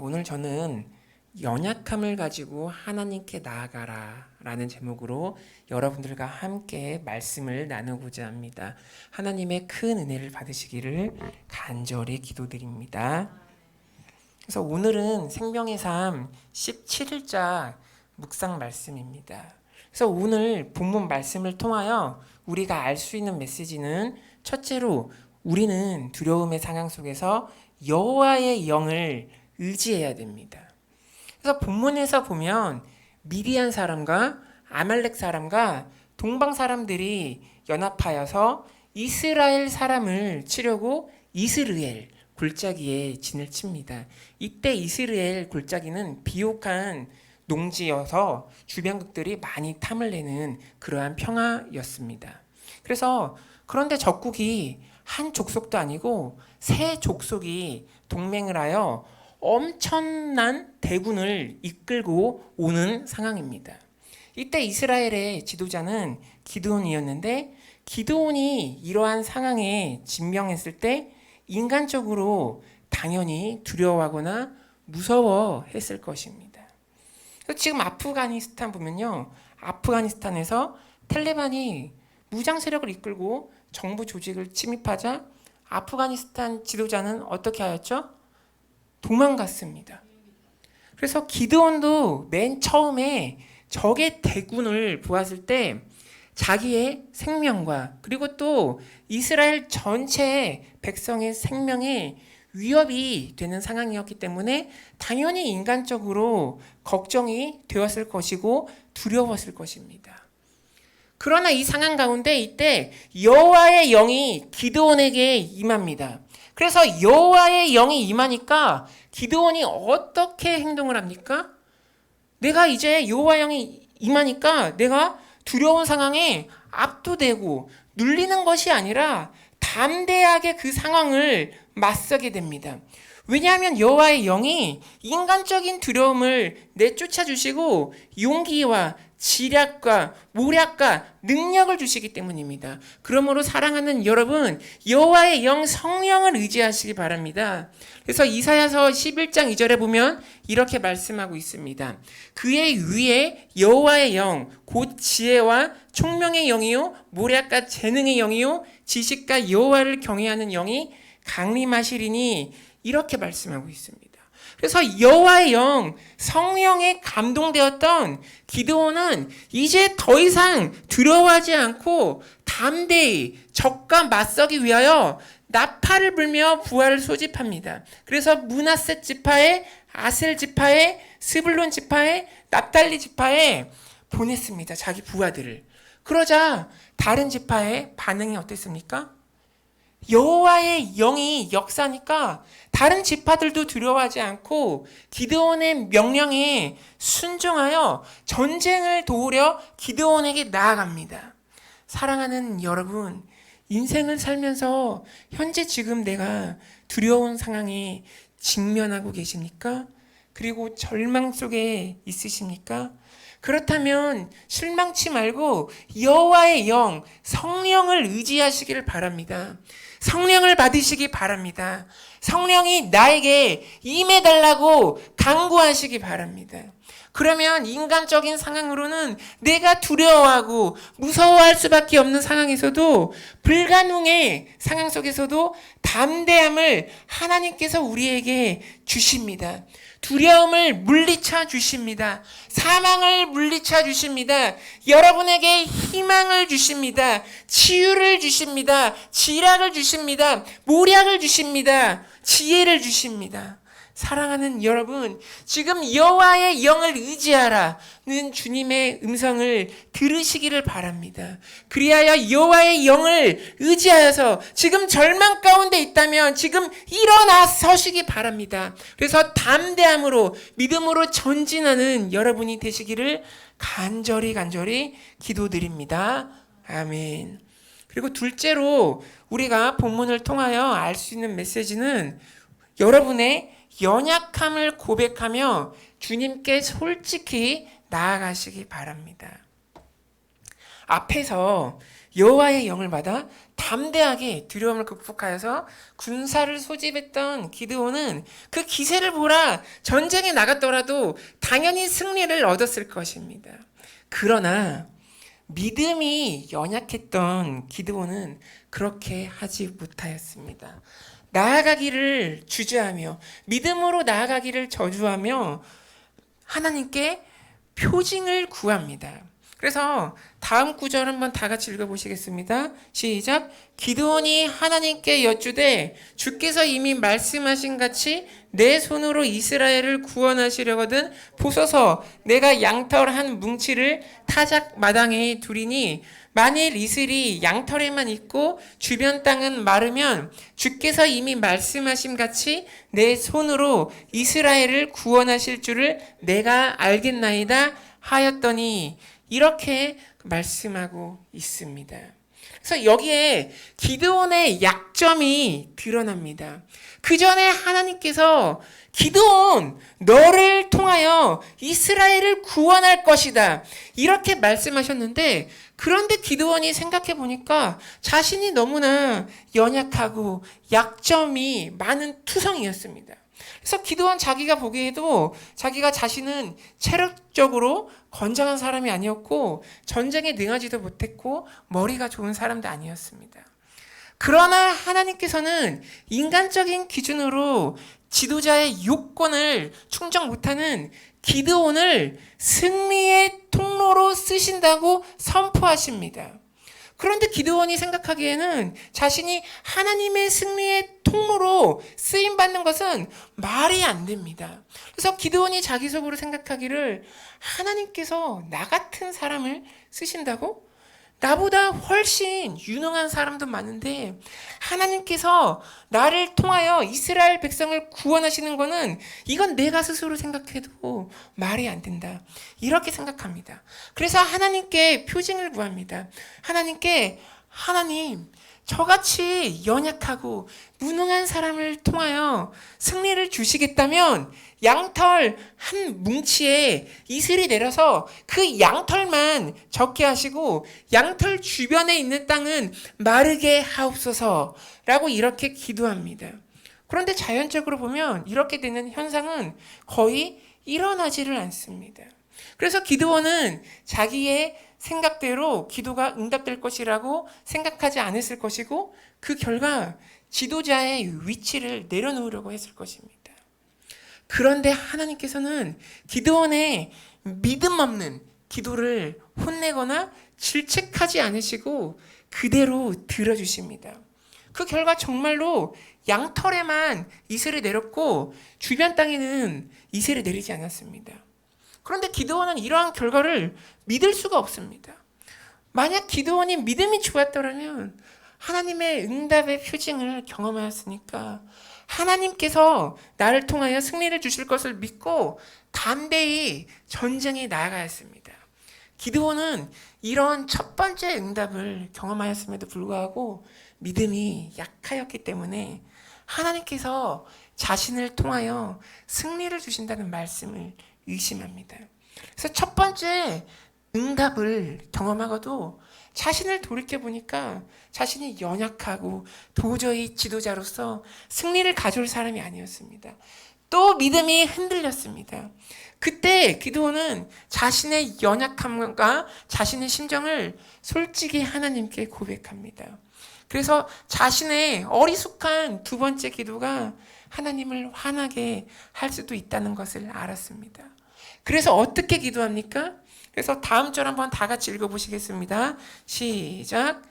오늘 저는 연약함을 가지고 하나님께 나아가라 라는 제목으로 여러분들과 함께 말씀을 나누고자 합니다. 하나님의 큰 은혜를 받으시기를 간절히 기도드립니다. 그래서 오늘은 생명의 삶 17일자 묵상 말씀입니다. 그래서 오늘 본문 말씀을 통하여 우리가 알 수 있는 메시지는 첫째로 우리는 두려움의 상황 속에서 여호와의 영을 의지해야 됩니다. 그래서 본문에서 보면 미디안 사람과 아말렉 사람과 동방 사람들이 연합하여서 이스라엘 사람을 치려고 이스르엘 골짜기에 진을 칩니다. 이때 이스라엘 골짜기는 비옥한 농지여서 주변국들이 많이 탐을 내는 그러한 평화였습니다. 그런데 적국이 한 족속도 아니고 세 족속이 동맹을 하여 엄청난 대군을 이끌고 오는 상황입니다. 이때 이스라엘의 지도자는 기드온이었는데 기드온이 이러한 상황에 직면했을 때 인간적으로 당연히 두려워하거나 무서워했을 것입니다. 지금 아프가니스탄 보면요, 아프가니스탄에서 탈레반이 무장 세력을 이끌고 정부 조직을 침입하자 아프가니스탄 지도자는 어떻게 하였죠? 도망갔습니다. 그래서 기드온도 맨 처음에 적의 대군을 보았을 때 자기의 생명과 그리고 또 이스라엘 전체 백성의 생명에 위협이 되는 상황이었기 때문에 당연히 인간적으로 걱정이 되었을 것이고 두려웠을 것입니다. 그러나 이 상황 가운데 이때 여호와의 영이 기드온에게 임합니다. 그래서 여호와의 영이 임하니까 기드온이 어떻게 행동을 합니까? 내가 이제 여호와의 영이 임하니까 내가 두려운 상황에 압도되고 눌리는 것이 아니라 담대하게 그 상황을 맞서게 됩니다. 왜냐하면 여호와의 영이 인간적인 두려움을 내쫓아 주시고 용기와 지략과 모략과 능력을 주시기 때문입니다. 그러므로 사랑하는 여러분, 여호와의 영 성령을 의지하시기 바랍니다. 그래서 이사야서 11장 2절에 보면 이렇게 말씀하고 있습니다. 그의 위에 여호와의 영, 곧 지혜와 총명의 영이요 모략과 재능의 영이요 지식과 여호와를 경외하는 영이 강림하시리니 이렇게 말씀하고 있습니다. 그래서 여호와의 영, 성령에 감동되었던 기드온은 이제 더 이상 두려워하지 않고 담대히 적과 맞서기 위하여 나팔을 불며 부하를 소집합니다. 그래서 므낫세 지파에, 아셀 지파에, 스불론 지파에, 납달리 지파에 보냈습니다. 자기 부하들을. 그러자 다른 지파의 반응이 어땠습니까? 여호와의 영이 역사니까 다른 지파들도 두려워하지 않고 기드온의 명령에 순종하여 전쟁을 도우려 기드온에게 나아갑니다. 사랑하는 여러분, 인생을 살면서 현재 지금 내가 두려운 상황에 직면하고 계십니까? 그리고 절망 속에 있으십니까? 그렇다면 실망치 말고 여호와의 영, 성령을 의지하시기를 바랍니다. 성령을 받으시기 바랍니다. 성령이 나에게 임해달라고 간구하시기 바랍니다. 그러면 인간적인 상황으로는 내가 두려워하고 무서워할 수밖에 없는 상황에서도 불가능의 상황 속에서도 담대함을 하나님께서 우리에게 주십니다. 두려움을 물리쳐 주십니다. 사망을 물리쳐 주십니다. 여러분에게 희망을 주십니다. 치유를 주십니다. 지략을 주십니다. 모략을 주십니다. 지혜를 주십니다. 사랑하는 여러분, 지금 여호와의 영을 의지하라는 주님의 음성을 들으시기를 바랍니다. 그리하여 여호와의 영을 의지하여서 지금 절망 가운데 있다면 지금 일어나 서시기 바랍니다. 그래서 담대함으로 믿음으로 전진하는 여러분이 되시기를 간절히 기도드립니다. 아멘. 그리고 둘째로 우리가 본문을 통하여 알 수 있는 메시지는 여러분의 연약함을 고백하며 주님께 솔직히 나아가시기 바랍니다. 앞에서 여호와의 영을 받아 담대하게 두려움을 극복하여서 군사를 소집했던 기드온은 그 기세를 보라 전쟁에 나갔더라도 당연히 승리를 얻었을 것입니다. 그러나 믿음이 연약했던 기드온은 그렇게 하지 못하였습니다. 나아가기를 주저하며 믿음으로 나아가기를 저주하며 하나님께 표징을 구합니다. 그래서 다음 구절 한번 다 같이 읽어보시겠습니다. 시작. 기드온이 하나님께 여쭈되 주께서 이미 말씀하신 같이 내 손으로 이스라엘을 구원하시려거든 보소서 내가 양털 한 뭉치를 타작 마당에 두리니 만일 이슬이 양털에만 있고 주변 땅은 마르면 주께서 이미 말씀하신 같이 내 손으로 이스라엘을 구원하실 줄을 내가 알겠나이다 하였더니 이렇게 말씀하고 있습니다. 그래서 여기에 기드온의 약점이 드러납니다. 그 전에 하나님께서 기드온 너를 통하여 이스라엘을 구원할 것이다 이렇게 말씀하셨는데 그런데 기드온이 생각해 보니까 자신이 너무나 연약하고 약점이 많은 투성이었습니다. 그래서 기드온 자기가 보기에도 자기가 자신은 체력적으로 건장한 사람이 아니었고 전쟁에 능하지도 못했고 머리가 좋은 사람도 아니었습니다. 그러나 하나님께서는 인간적인 기준으로 지도자의 요건을 충족 못하는 기드온을 승리의 통로로 쓰신다고 선포하십니다. 그런데 기드온이 생각하기에는 자신이 하나님의 승리의 통로로 쓰임받는 것은 말이 안 됩니다. 그래서 기드온이 자기 속으로 생각하기를 하나님께서 나 같은 사람을 쓰신다고? 나보다 훨씬 유능한 사람도 많은데 하나님께서 나를 통하여 이스라엘 백성을 구원하시는 것은 이건 내가 스스로 생각해도 말이 안 된다. 이렇게 생각합니다. 그래서 하나님께 표징을 구합니다. 하나님 저같이 연약하고 무능한 사람을 통하여 승리를 주시겠다면 양털 한 뭉치에 이슬이 내려서 그 양털만 적게 하시고 양털 주변에 있는 땅은 마르게 하옵소서라고 이렇게 기도합니다. 그런데 자연적으로 보면 이렇게 되는 현상은 거의 일어나지를 않습니다. 그래서 기드온은 자기의 생각대로 기도가 응답될 것이라고 생각하지 않았을 것이고 그 결과 지도자의 위치를 내려놓으려고 했을 것입니다. 그런데 하나님께서는 기드온의 믿음 없는 기도를 혼내거나 질책하지 않으시고 그대로 들어주십니다. 그 결과 정말로 양털에만 이슬이 내렸고 주변 땅에는 이슬이 내리지 않았습니다. 그런데 기드온은 이러한 결과를 믿을 수가 없습니다. 만약 기드온이 믿음이 좋았더라면 하나님의 응답의 표징을 경험하였으니까 하나님께서 나를 통하여 승리를 주실 것을 믿고 담대히 전쟁에 나아가야 했습니다. 기드온은 이런 첫 번째 응답을 경험하였음에도 불구하고 믿음이 약하였기 때문에 하나님께서 자신을 통하여 승리를 주신다는 말씀을 의심합니다. 그래서 첫 번째 응답을 경험하고도 자신을 돌이켜보니까 자신이 연약하고 도저히 지도자로서 승리를 가져올 사람이 아니었습니다. 또 믿음이 흔들렸습니다. 그때 기드온은 자신의 연약함과 자신의 심정을 솔직히 하나님께 고백합니다. 그래서 자신의 어리숙한 두 번째 기도가 하나님을 화나게 할 수도 있다는 것을 알았습니다. 그래서 어떻게 기도합니까? 그래서 다음 절 한번 다 같이 읽어보시겠습니다. 시작.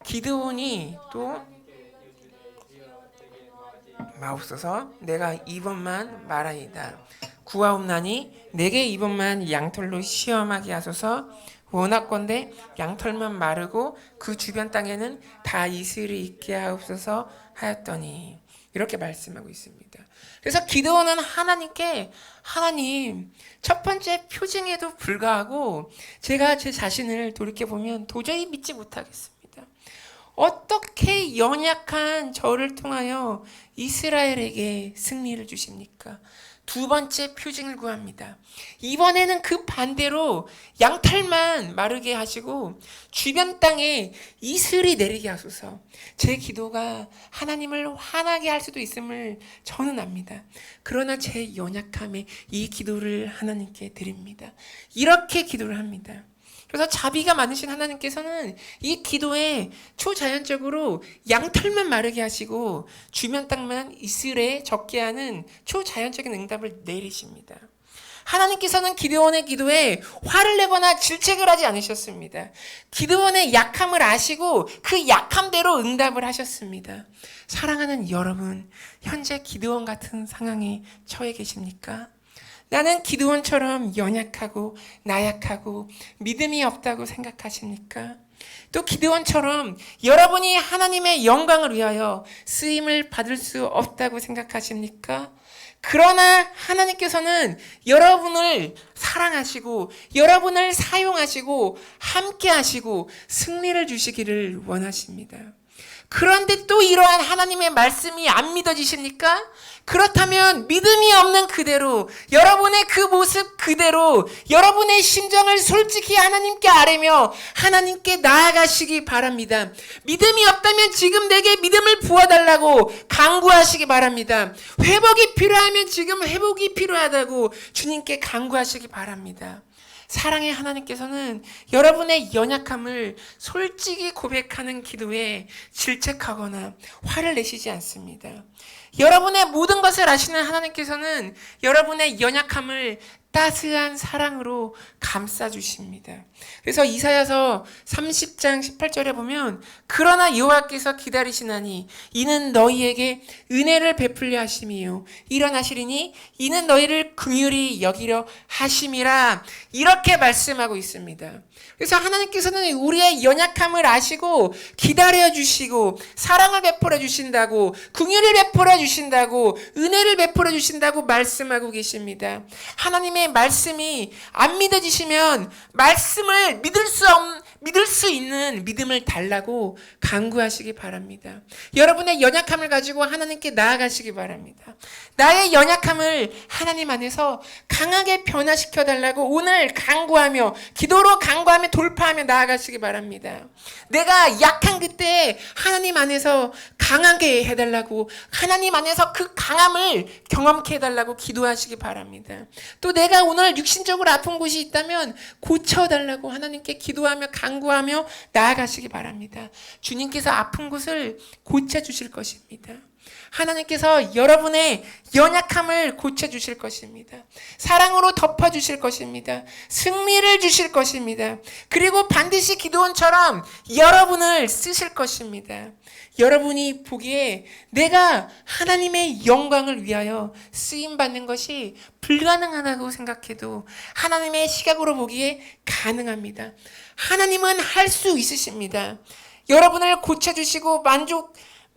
기드온이 또 마옵소서 내가 이번만 말하이다. 구하옵나니 내게 이번만 양털로 시험하게 하소서. 원하건대 양털만 마르고 그 주변 땅에는 다 이슬이 있게 하옵소서 하였더니 이렇게 말씀하고 있습니다. 그래서 기드온은 하나님께 하나님 첫 번째 표징에도 불구하고 제가 제 자신을 돌이켜보면 도저히 믿지 못하겠습니다. 어떻게 연약한 저를 통하여 이스라엘에게 승리를 주십니까? 두 번째 표징을 구합니다. 이번에는 그 반대로 양털만 마르게 하시고 주변 땅에 이슬이 내리게 하소서. 제 기도가 하나님을 화나게 할 수도 있음을 저는 압니다. 그러나 제 연약함에 이 기도를 하나님께 드립니다. 이렇게 기도를 합니다. 그래서 자비가 많으신 하나님께서는 이 기도에 초자연적으로 양털만 마르게 하시고 주변 땅만 이슬에 적게 하는 초자연적인 응답을 내리십니다. 하나님께서는 기드온의 기도에 화를 내거나 질책을 하지 않으셨습니다. 기드온의 약함을 아시고 그 약함대로 응답을 하셨습니다. 사랑하는 여러분, 현재 기드온 같은 상황에 처해 계십니까? 나는 기드온처럼 연약하고 나약하고 믿음이 없다고 생각하십니까? 또 기드온처럼 여러분이 하나님의 영광을 위하여 쓰임을 받을 수 없다고 생각하십니까? 그러나 하나님께서는 여러분을 사랑하시고 여러분을 사용하시고 함께 하시고 승리를 주시기를 원하십니다. 그런데 또 이러한 하나님의 말씀이 안 믿어지십니까? 그렇다면 믿음이 없는 그대로 여러분의 그 모습 그대로 여러분의 심정을 솔직히 하나님께 아뢰며 하나님께 나아가시기 바랍니다. 믿음이 없다면 지금 내게 믿음을 부어달라고 간구하시기 바랍니다. 회복이 필요하면 지금 회복이 필요하다고 주님께 간구하시기 바랍니다. 사랑의 하나님께서는 여러분의 연약함을 솔직히 고백하는 기도에 질책하거나 화를 내시지 않습니다. 여러분의 모든 것을 아시는 하나님께서는 여러분의 연약함을 따스한 사랑으로 감싸주십니다. 그래서 이사야서 30장 18절에 보면 그러나 여호와께서 기다리시나니 이는 너희에게 은혜를 베풀려 하심이요 일어나시리니 이는 너희를 긍휼히 여기려 하심이라 이렇게 말씀하고 있습니다. 그래서 하나님께서는 우리의 연약함을 아시고 기다려 주시고 사랑을 베풀어 주신다고 긍휼을 베풀어 주신다고 은혜를 베풀어 주신다고 말씀하고 계십니다. 하나님의 말씀이 안 믿어지시면 말씀을 믿을 수 있는 믿음을 달라고 간구하시기 바랍니다. 여러분의 연약함을 가지고 하나님께 나아가시기 바랍니다. 나의 연약함을 하나님 안에서 강하게 변화시켜 달라고 오늘 간구하며 기도로 간구하며 돌파하며 나아가시기 바랍니다. 내가 약한 그때 하나님 안에서 강하게 해달라고 하나님 안에서 그 강함을 경험케 해달라고 기도하시기 바랍니다. 또 내가 오늘 육신적으로 아픈 곳이 있다면 고쳐달라고 하나님께 기도하며 간구하며 나아가시기 바랍니다. 주님께서 아픈 곳을 고쳐주실 것입니다. 하나님께서 여러분의 연약함을 고쳐주실 것입니다. 사랑으로 덮어주실 것입니다. 승리를 주실 것입니다. 그리고 반드시 기드온처럼 여러분을 쓰실 것입니다. 여러분이 보기에 내가 하나님의 영광을 위하여 쓰임받는 것이 불가능하다고 생각해도 하나님의 시각으로 보기에 가능합니다. 하나님은 할 수 있으십니다. 여러분을 고쳐주시고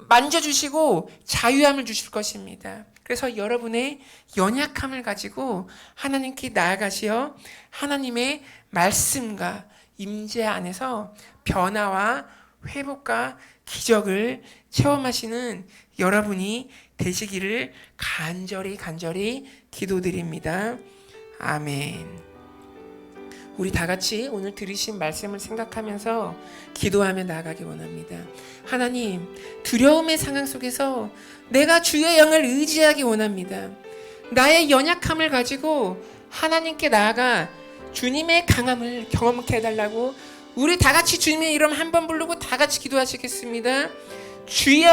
만져주시고 자유함을 주실 것입니다. 그래서 여러분의 연약함을 가지고 하나님께 나아가시어 하나님의 말씀과 임재 안에서 변화와 회복과 기적을 체험하시는 여러분이 되시기를 간절히 기도드립니다. 아멘. 우리 다 같이 오늘 들으신 말씀을 생각하면서 기도하며 나아가기 원합니다. 하나님, 두려움의 상황 속에서 내가 주의 영을 의지하기 원합니다. 나의 연약함을 가지고 하나님께 나아가 주님의 강함을 경험케 해달라고 우리 다 같이 주님의 이름 한 번 부르고 다 같이 기도하시겠습니다. 주여